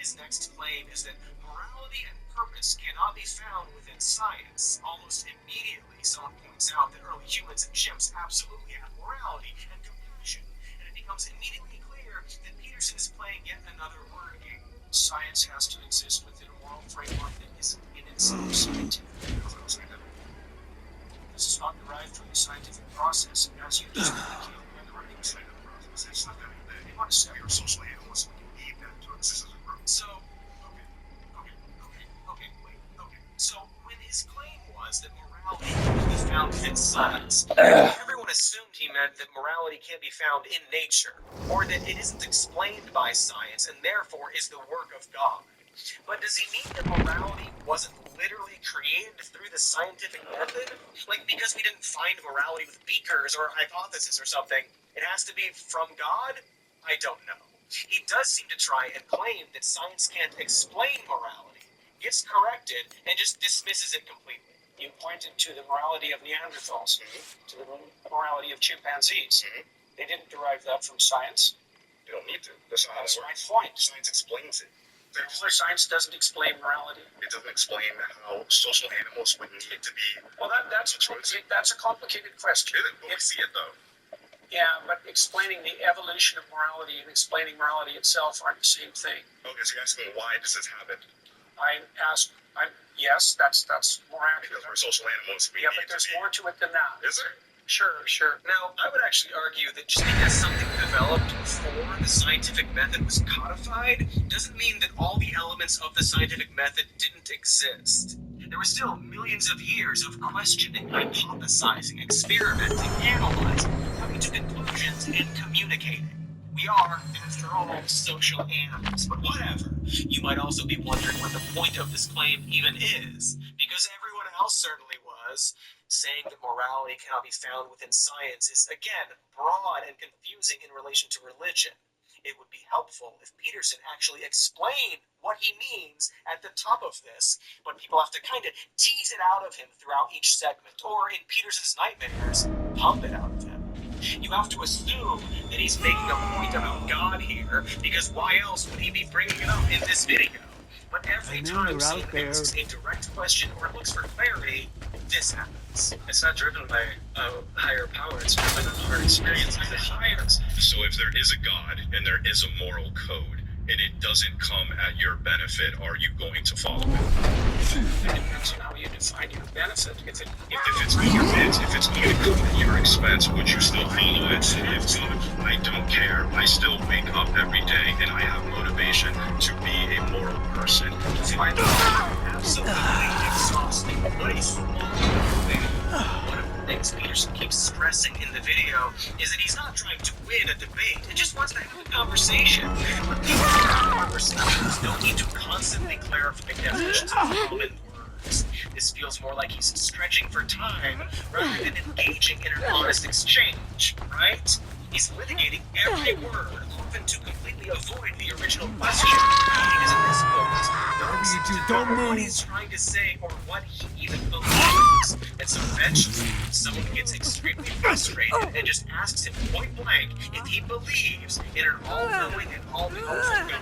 His next claim is that morality and purpose cannot be found within science. Almost immediately, someone points out that early humans and chimps absolutely have morality and compassion, and it becomes immediately clear that Peterson is playing yet another word game. Science has to exist within a moral framework that isn't in itself scientific. This is not derived from the scientific process, as you just indicated in the writing side of the process. It's not that you want to say you're social animals when you need that to exist as a group. So, okay. So, when his claim was that morality can be found in science, everyone assumed he meant that morality can't be found in nature, or that it isn't explained by science and therefore is the work of God. But does he mean that morality wasn't literally created through the scientific method? Like, because we didn't find morality with beakers or a hypothesis or something, it has to be from God? I don't know. He does seem to try and claim that science can't explain morality, gets corrected, and just dismisses it completely. You pointed to the morality of Neanderthals, to the morality of chimpanzees. They didn't derive that from science. They don't need to. That's my point. Science explains it. Science doesn't explain morality. It doesn't explain how social animals would need to be. Well, that's a complicated question. We see it though. Yeah, but explaining the evolution of morality and explaining morality itself aren't the same thing. Okay, so you're asking why does this happen? Yes, that's more accurate. Because we're social animals. Yeah, but there's more to it than that. Is there? Sure. Now, I would actually argue that just because something developed before the scientific method was codified doesn't mean that all the elements of the scientific method didn't exist. There were still millions of years of questioning, hypothesizing, experimenting, analyzing, coming to conclusions, and communicating. We are, after all, social animals, but whatever. You might also be wondering what the point of this claim even is, because everyone else certainly was. Saying that morality cannot be found within science is, again, broad and confusing in relation to religion. It would be helpful if Peterson actually explained what he means at the top of this, but people have to kind of tease it out of him throughout each segment, or in Peterson's nightmares, pump it out of him. You have to assume that he's making a point about God here, because why else would he be bringing it up in this video? But every time someone asks a direct question or looks for clarity, this happens. It's not driven by a higher power, it's driven on our experience with the higher. So if there is a God and there is a moral code, and it doesn't come at your benefit, are you going to follow it? It depends on how you define your benefit. If it's going to come at your expense, would you still follow it? So if God, I don't care, I still wake up every day and I have motivation to be a moral person. Absolutely exhausting. One of the things Peterson keeps stressing in the video is that he's not trying to win a debate, he just wants to have a conversation. But people who have conversations don't need to constantly clarify definitions of common words. This feels more like he's stretching for time rather than engaging in an honest exchange, right? He's litigating every word, often to completely avoid the original question. Because at this point, no one seems to know what he's trying to say or what he even believes. And so eventually, someone gets extremely frustrated and just asks him point blank if he believes in an all-knowing and all-powerful God.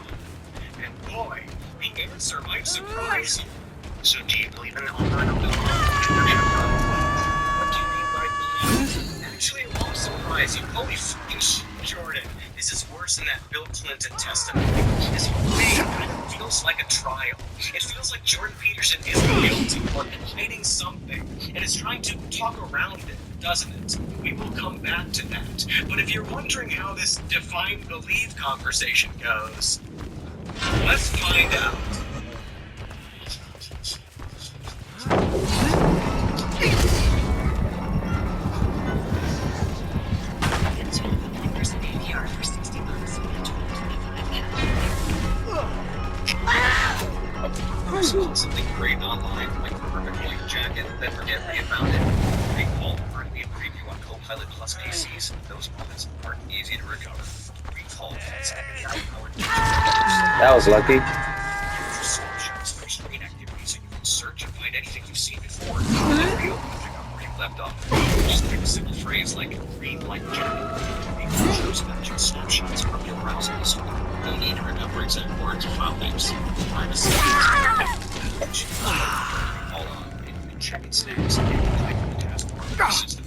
And boy, the answer might surprise you. So do you believe in the all-knowing and all-powerful God? What do you mean by believe? Actually, it won't surprise you. Holy fucking shit, Jordan. This is worse than that Bill Clinton testimony. This whole thing kind of feels like a trial. It feels like Jordan Peterson is guilty or hiding something and is trying to talk around it, doesn't it? We will come back to that. But if you're wondering how this define believe conversation goes, let's find out. Something great online, like the perfect white jacket, then forget where you found it. Recall currently in preview on Copilot Plus PCs. Those moments aren't easy to recover. Recall is AI-powered. That was lucky. Snapshots for screen activity so you can search and find anything you've seen before. Then reopen to pick up where you left off. Just type a simple phrase like green light jacket. It shows matching snapshots from your browser history. No need to remember exact words or file names. Privacy. Hold on. Check its names. Type in the task bar. System.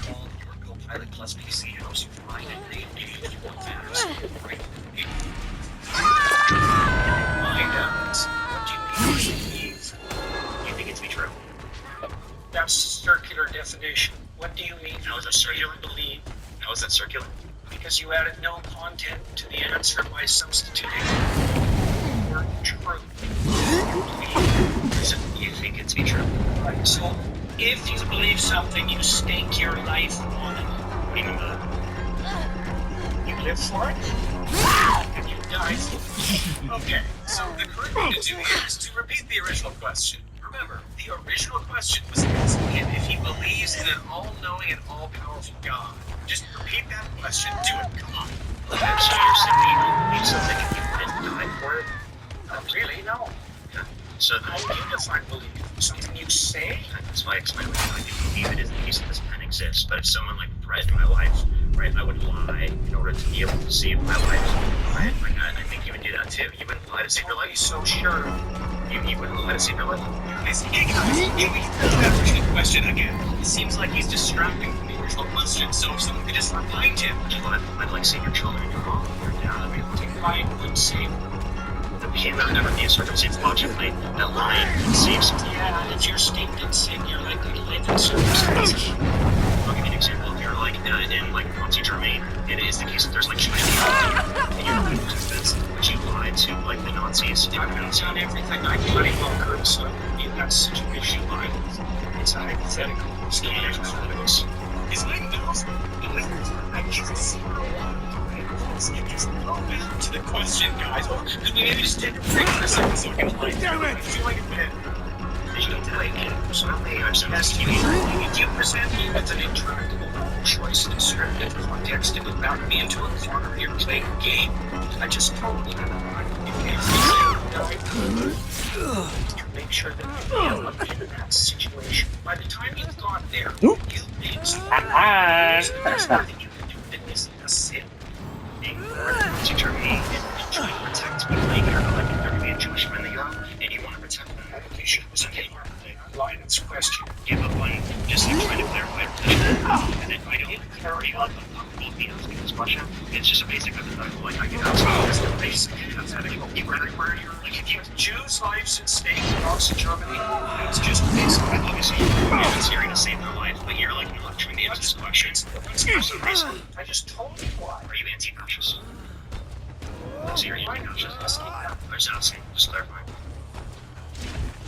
Call your co-pilot plus PC helps you find and name any of your matters. Right? Find out. What do you believe? You think it's be true? That's circular definition. What do you mean? How is that circular? Believe. How is that circular? Because you added no content to the answer by substituting the word true. You think it's be true? Right. So, if you believe something, you stake your life on it. What do you mean by that? You live for it, and you die for it. Okay, so the correct thing to do here is to repeat the original question. Remember, the original question was asking him if he believes in an all-knowing and all-powerful God. Just repeat that question. Do it. Come on. I'm sure you're saying you don't believe something and you wouldn't die for it. Really? No. Yeah. So how do you define belief? Something you say? That's why I explain what I do believe it is the case that this pen exists. But if someone like threatened my life, right, I would lie in order to be able to save my life. Right? Like I think you would do that too. You wouldn't lie to save your life. He's so sure. You wouldn't lie to save your life. Hey guys, can we get that original question again? It seems like he's distracting from the original question. So if someone could just remind him, I'd like save your children, your mom, your dad. I mean, take lying would save them. There would never be a circumstance logically that lying would save something. Yeah, if you're steeped in sin, you're likely to live in circumstances. I'll give you an example. If you're like in like Nazi Germany, it is the case that there's like Chinese and you're not in resistance, but you lied to like the Nazis. I've done everything I pretty well could, so in that situation, it's a hypothetical. It's not hypothetical. Is my nose I can't see just go back to the question, guys. Or could we maybe just take a break for a second so we can play through it? I feel like a bit. You don't tell me. Personally, I'm just asking you present me with an intractable choice in a certain context and would back me into a corner and you're playing a game. I just told you to make sure that you feel up in that situation. By the time you've got there, you'll be there's nothing you can do that isn't a sin. To Germany and trying to protect people like they're going to be a Jewish man that you are, and you want to protect them. You should listen to Lion's question. Give up on just like trying to clarify and then I don't carry on the asking this question. It's just a basic hypothetical, like I get out. It's the basic hypothetical. Where you're like, if you have Jews' lives at stake in Nazi Germany, it's just basic. Obviously, you're going to save their life, but you're like not trying to answer these questions. I just told you why. Are you anti-fascist? So you're anti-fascist? I'm just asking, just clarifying.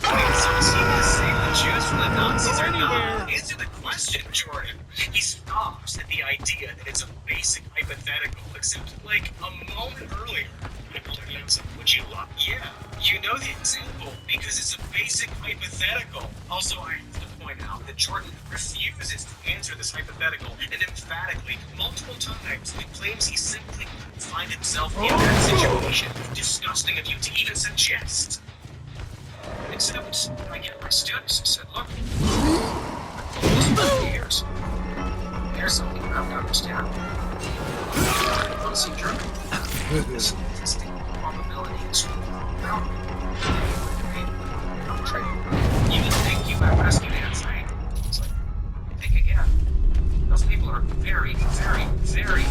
So is he going to save the Jews from the Nazis or not? Answer the question, Jordan. He scoffs at the idea that it's a basic hypothetical, except like a moment earlier. Would you love? Yeah, you know the example because it's a basic hypothetical. Also, I have to point out that Jordan refuses to answer this hypothetical and emphatically, multiple times, he claims he simply couldn't find himself in that situation. Disgusting of you to even suggest. Except, I get my students and said, look, for years, there's something you have to understand. Nazi Germany, this statistic probability is around. You think you have rescued ants, right? It's like, think again. Those people are very, very, very,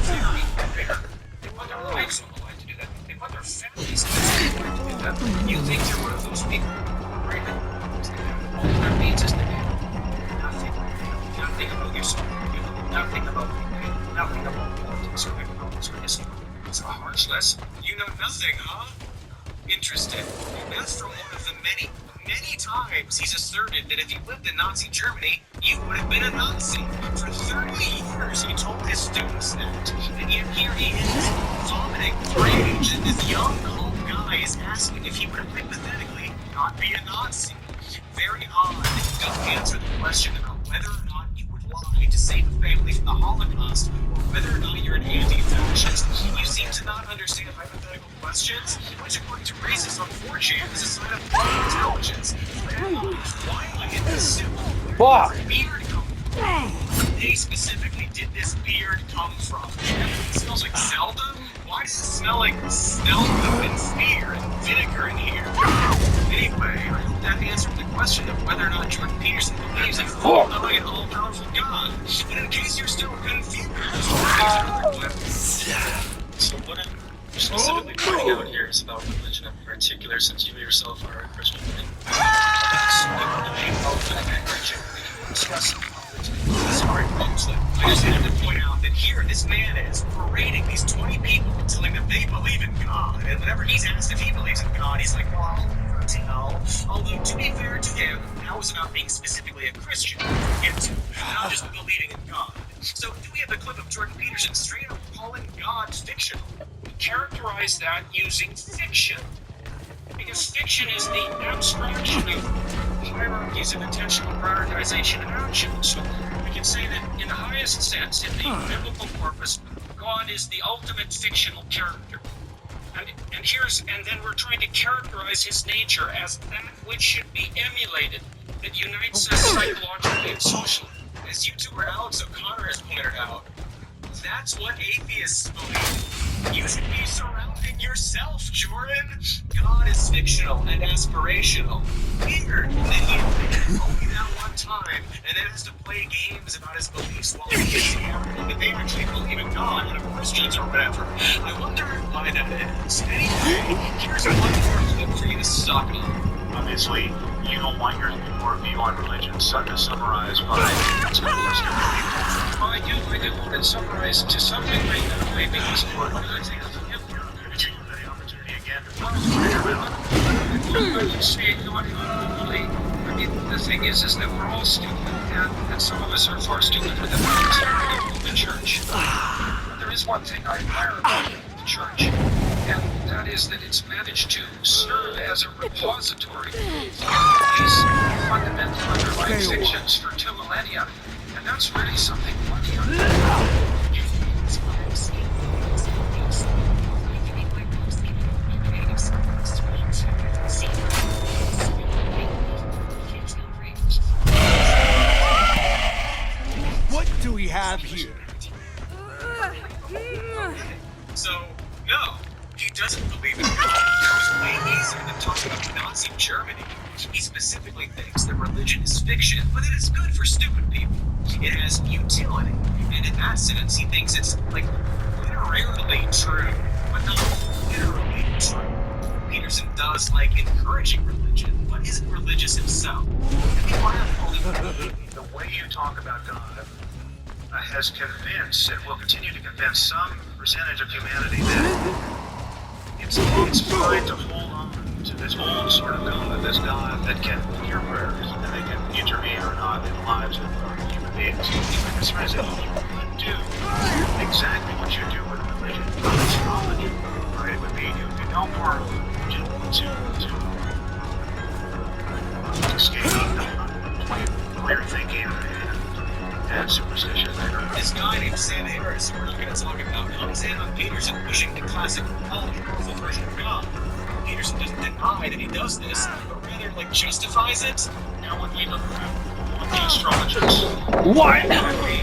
very prepared. They put their lives on the line to do that. They put their families on the line to do that. You think you're one of those people, right? All that means is that you know nothing about yourself. You know nothing about people. Nothing about politics or economics or history. It's a harsh lesson. You know nothing, huh? Interesting. That's from one of the many times he's asserted that if you lived in Nazi Germany, you would have been a Nazi. For 30 years, he told his students that. And yet here he is, vomiting rage, and this young, calm guy is asking if he would hypothetically not be a Nazi. Very odd that you don't answer the question about whether or not you would lie to save a family from the Holocaust, or whether or not you're an anti-fascist. You seem to not understand hypothetical questions, which according to racists on 4chan is a sign of poor intelligence. Why am I in this suit? Where did this beard come from? Where specifically did this beard come from? It smells like Zelda? Why why does it smell like stealth and fear and vinegar in here? Anyway, I hope that answered the question of whether or not Jordan Peterson believes in all-knowing and all-powerful God. But in case you're still confused, so what I'm specifically pointing out here is about religion in particular, since you yourself are a Christian. That's the main element in religion. We can discuss sorry, folks. I just wanted to point out that here, this man is parading these 20 people, telling them they believe in God, and whenever he's asked if he believes in God, he's like, well, tell. Although, to be fair to him, that was about being specifically a Christian, not just believing in God. So, do we have a clip of Jordan Peterson straight up calling God fictional? We characterize that using fiction. Because fiction is the abstraction of hierarchies of intentional prioritization and action. So we can say that in the highest sense, in the biblical corpus, God is the ultimate fictional character. And then we're trying to characterize his nature as that which should be emulated, that unites us psychologically and socially. As YouTuber Alex O'Connor has pointed out, that's what atheists believe. You should be surrounding yourself, Jordan. God is fictional and aspirational. Weird that he admitted only that one time and then has to play games about his beliefs while he gets everyone that they actually believe in God and are Christians or whatever. I wonder why that is. Anyway, here's one more clip for you to suck on. Obviously, you don't want your view on religion summarized by I do, and summarize to some degree that way because I think the opportunity again to see it going I mean, the thing is that we're all stupid, and some of us are far stupider than others in the church. But there is one thing I admire about the church, and that is that it's managed to serve as a repository for these fundamental underlying fictions for 2 millennia, and that's really something lucky. What do we have here? So, no, he doesn't believe in God. It was way easier than talking about Nazi Germany. He specifically thinks that religion is fiction, but that it's good for stupid people. It has utility, and in that sense, he thinks it's, like, literally true, but not literally true. Peterson does like encouraging religion, but isn't religious himself. The way you talk about God has convinced, and will continue to convince some percentage of humanity that it's fine to hold on to this old sort of God, this God that can hear prayers, and they can intervene or not in the lives of human beings. This reason you could do exactly what you do with religion, astrology, right? It would be you could help our religion to escape clear thinking and superstition. This guy named Sam Harris, who we're going to talk about, comes in on Peterson pushing the classic all-powerful version of God. Peterson doesn't deny that he does this, but rather, justifies it. Now, when we look at the astrologers, What? we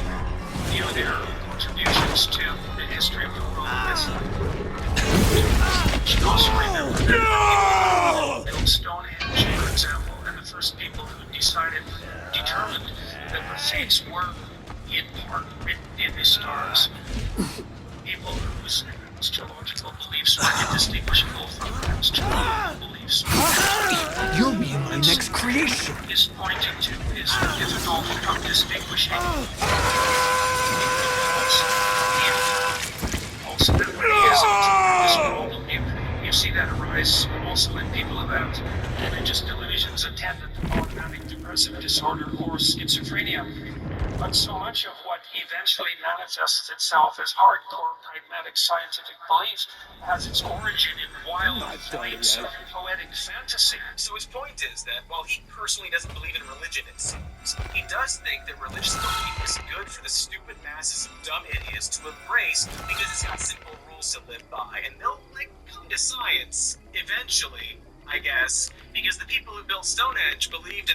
view their contributions to the history of the world as we should also remember that built Stonehenge, for example, and the first people who determined that the fates were in part written in the stars. People whose astrological beliefs were indistinguishable from astrological beliefs. You'll be my next creation. Is pointing to is difficult from distinguishing. Ultimately, is problem. You see that arise also in people about religious delusions attendant upon having depressive disorder or schizophrenia. But so much of what eventually manifests itself as hardcore pragmatic scientific belief has its origin in wild flights of poetic fantasy. So his point is that while he personally doesn't believe in religion, it seems, he does think that religious belief is good for the stupid masses of dumb idiots to embrace because it's got simple rules to live by, and they'll come to science eventually, I guess, because the people who built Stonehenge believed in